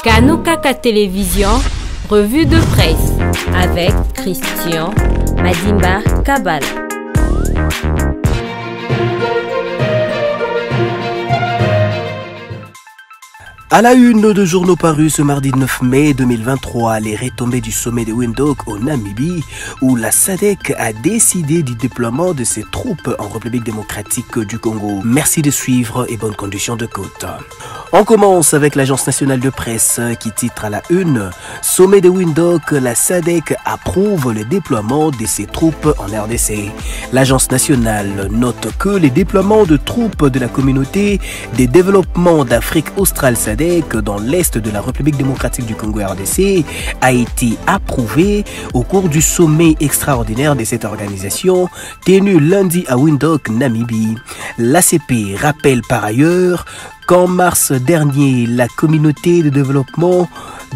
Kanukaka Télévision, revue de presse avec Christian Madimba Kabal. À la une de journaux parus ce mardi 9 mai 2023, les retombées du sommet de Windhoek au Namibie, où la SADC a décidé du déploiement de ses troupes en République démocratique du Congo. Merci de suivre et bonnes conditions de côte. On commence avec l'Agence nationale de presse qui titre à la une « Sommet de Windhoek, la SADC approuve le déploiement de ses troupes en RDC ». L'Agence nationale note que les déploiements de troupes de la communauté des développements d'Afrique australe SADC dans l'est de la République démocratique du Congo RDC a été approuvé au cours du sommet extraordinaire de cette organisation tenu lundi à Windhoek, Namibie. L'ACP rappelle par ailleurs qu'en mars dernier, la communauté de développement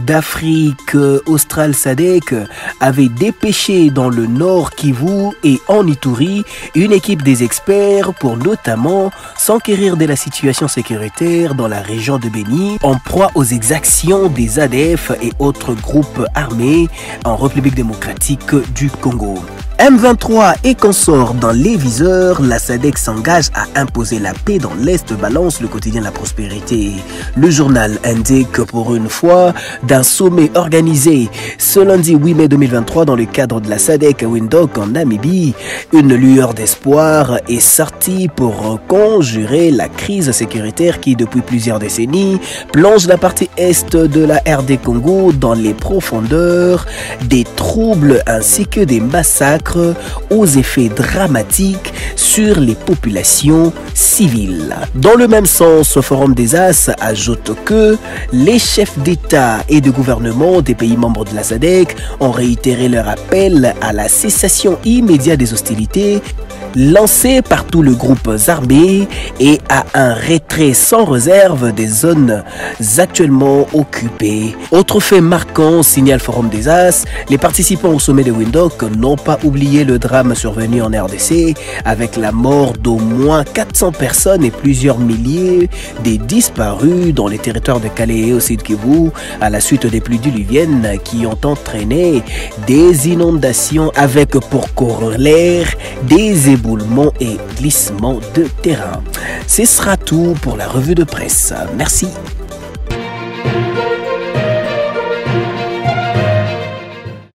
d'Afrique australe SADC avait dépêché dans le nord Kivu et en Ituri une équipe des experts pour notamment s'enquérir de la situation sécuritaire dans la région de Beni en proie aux exactions des ADF et autres groupes armés en République démocratique du Congo. M23 et consorts dans les viseurs, la SADC s'engage à imposer la paix dans l'Est, balance le quotidien La Prospérité. Le journal indique que pour une fois, d'un sommet organisé ce lundi 8 mai 2023 dans le cadre de la SADC à Windhoek en Namibie, une lueur d'espoir est sortie pour conjurer la crise sécuritaire qui depuis plusieurs décennies plonge la partie est de la RD Congo dans les profondeurs des troubles ainsi que des massacres aux effets dramatiques sur les populations civiles. Dans le même sens, le Forum des As ajoute que les chefs d'État et de gouvernement des pays membres de la SADC ont réitéré leur appel à la cessation immédiate des hostilités lancé par tous les groupes armés et à un retrait sans réserve des zones actuellement occupées. Autre fait marquant, signale Forum des As, les participants au sommet de Windhoek n'ont pas oublié le drame survenu en RDC avec la mort d'au moins 400 personnes et plusieurs milliers des disparus dans les territoires de Calais et au Sud Kivu à la suite des pluies diluviennes qui ont entraîné des inondations avec pour corollaire des éboulements et glissements de terrain. Ce sera tout pour la revue de presse. Merci.